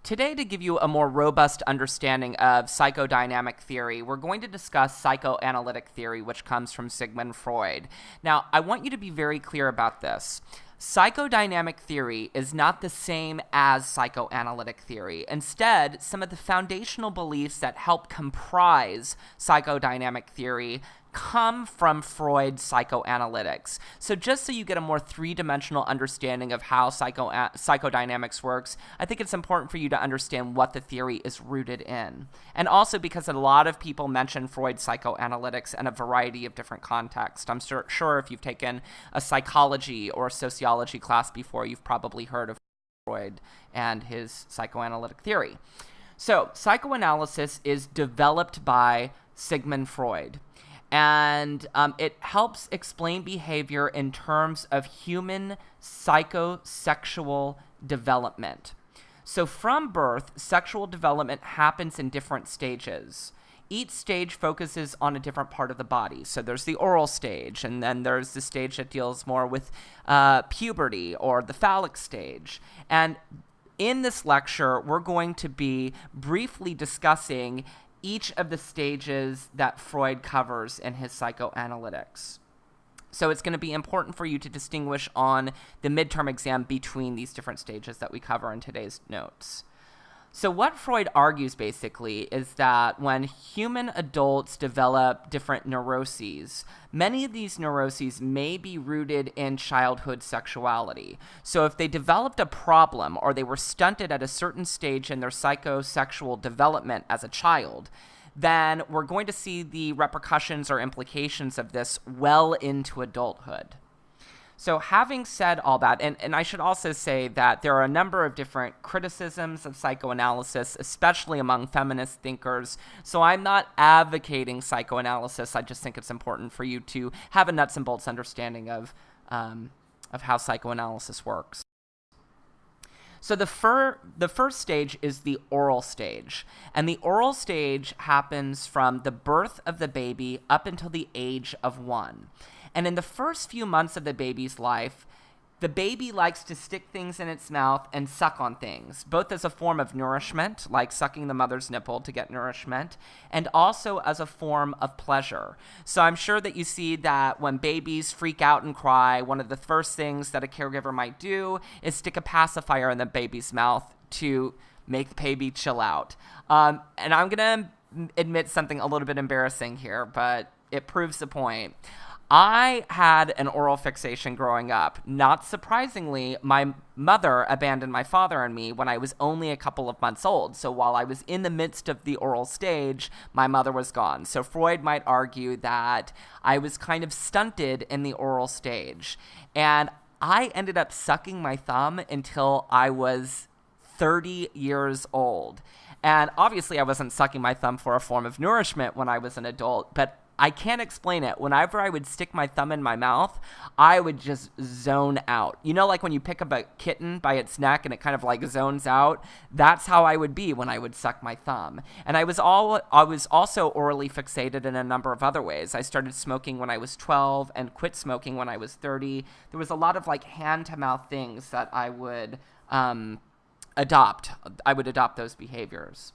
Today, to give you a more robust understanding of psychodynamic theory, we're going to discuss psychoanalytic theory, which comes from Sigmund Freud. Now, I want you to be very clear about this. Psychodynamic theory is not the same as psychoanalytic theory. Instead, some of the foundational beliefs that help comprise psychodynamic theory come from Freud's psychoanalytics. So just so you get a more three-dimensional understanding of how psychodynamics works, I think it's important for you to understand what the theory is rooted in. And also because a lot of people mention Freud's psychoanalytics in a variety of different contexts. I'm sure if you've taken a psychology or a sociology class before, you've probably heard of Freud and his psychoanalytic theory. So psychoanalysis is developed by Sigmund Freud. And it helps explain behavior in terms of human psychosexual development. So from birth, sexual development happens in different stages. Each stage focuses on a different part of the body. So there's the oral stage, and then there's the stage that deals more with puberty or the phallic stage. And in this lecture, we're going to be briefly discussing each of the stages that Freud covers in his psychoanalytics. So it's going to be important for you to distinguish on the midterm exam between these different stages that we cover in today's notes. So what Freud argues basically is that when human adults develop different neuroses, many of these neuroses may be rooted in childhood sexuality. So if they developed a problem or they were stunted at a certain stage in their psychosexual development as a child, then we're going to see the repercussions or implications of this well into adulthood. So having said all that, and I should also say that there are a number of different criticisms of psychoanalysis, especially among feminist thinkers. So I'm not advocating psychoanalysis. I just think it's important for you to have a nuts and bolts understanding of how psychoanalysis works. So the first stage is the oral stage. And the oral stage happens from the birth of the baby up until the age of 1. And in the first few months of the baby's life, the baby likes to stick things in its mouth and suck on things, both as a form of nourishment, like sucking the mother's nipple to get nourishment, and also as a form of pleasure. So I'm sure that you see that when babies freak out and cry, one of the first things that a caregiver might do is stick a pacifier in the baby's mouth to make the baby chill out. And I'm going to admit something a little bit embarrassing here, but it proves the point. I had an oral fixation growing up. Not surprisingly, my mother abandoned my father and me when I was only a couple of months old. So while I was in the midst of the oral stage, my mother was gone. So Freud might argue that I was kind of stunted in the oral stage. And I ended up sucking my thumb until I was 30 years old. And obviously I wasn't sucking my thumb for a form of nourishment when I was an adult, but I can't explain it. Whenever I would stick my thumb in my mouth, I would just zone out. You know, like when you pick up a kitten by its neck and it kind of like zones out? That's how I would be when I would suck my thumb. And I was also orally fixated in a number of other ways. I started smoking when I was 12 and quit smoking when I was 30. There was a lot of like hand-to-mouth things that I would adopt. I would adopt those behaviors.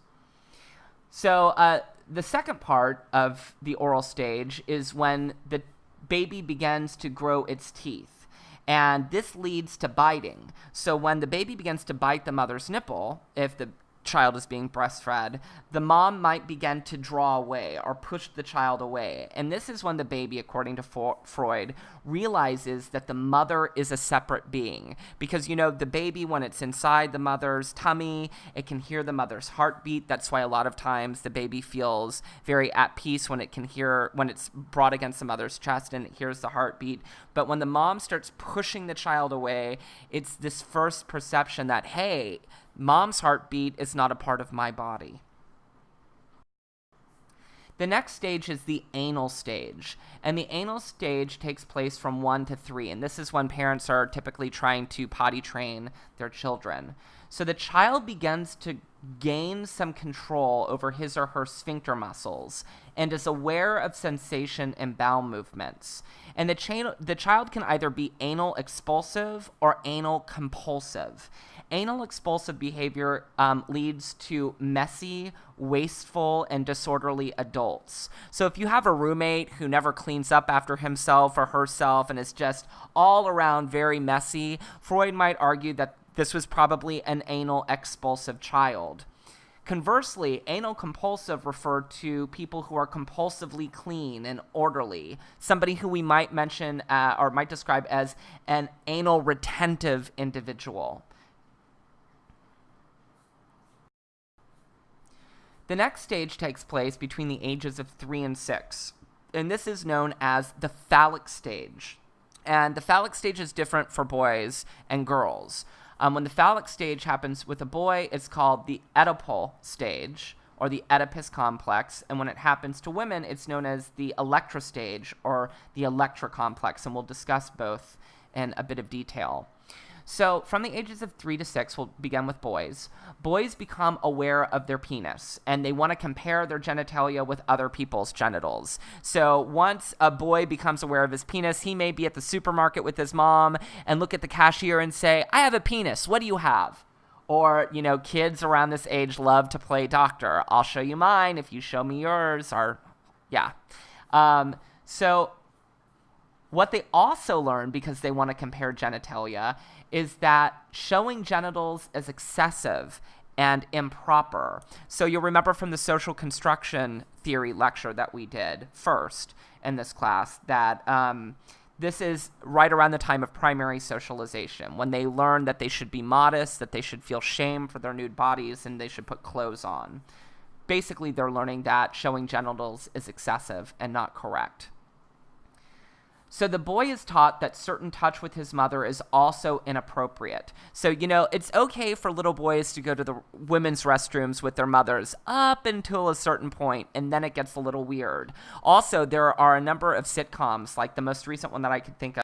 So the second part of the oral stage is when the baby begins to grow its teeth. And this leads to biting. So when the baby begins to bite the mother's nipple, if the child is being breastfed, the mom might begin to draw away or push the child away. And this is when the baby, according to Freud, realizes that the mother is a separate being. Because, you know, the baby, when it's inside the mother's tummy, it can hear the mother's heartbeat. That's why a lot of times the baby feels very at peace when it's brought against the mother's chest and it hears the heartbeat. But when the mom starts pushing the child away, it's this first perception that, hey, Mom's heartbeat is not a part of my body. The next stage is the anal stage, and the anal stage takes place from 1 to 3, and this is when parents are typically trying to potty train their children. So the child begins to gain some control over his or her sphincter muscles and is aware of sensation and bowel movements. And the child can either be anal expulsive or anal compulsive. Anal expulsive behavior leads to messy, wasteful, and disorderly adults. So if you have a roommate who never cleans up after himself or herself and is just all around very messy, Freud might argue that this was probably an anal expulsive child. Conversely, anal compulsive referred to people who are compulsively clean and orderly, somebody who we might mention or might describe as an anal retentive individual. The next stage takes place between the ages of 3 and 6, and this is known as the phallic stage. And the phallic stage is different for boys and girls. When the phallic stage happens with a boy, it's called the Oedipal stage, or the Oedipus complex, and when it happens to women, it's known as the Electra stage, or the Electra complex, and we'll discuss both in a bit of detail. So from the ages of 3 to 6, we'll begin with boys. Boys become aware of their penis, and they want to compare their genitalia with other people's genitals. So once a boy becomes aware of his penis, he may be at the supermarket with his mom and look at the cashier and say, "I have a penis. What do you have?" Or, kids around this age love to play doctor. "I'll show you mine if you show me yours." Or, yeah. So what they also learn, because they want to compare genitalia, is that showing genitals is excessive and improper. So you'll remember from the social construction theory lecture that we did first in this class that this is right around the time of primary socialization, when they learn that they should be modest, that they should feel shame for their nude bodies, and they should put clothes on. Basically, they're learning that showing genitals is excessive and not correct. So the boy is taught that certain touch with his mother is also inappropriate. So, it's okay for little boys to go to the women's restrooms with their mothers up until a certain point, and then it gets a little weird. Also, there are a number of sitcoms, like the most recent one that I could think of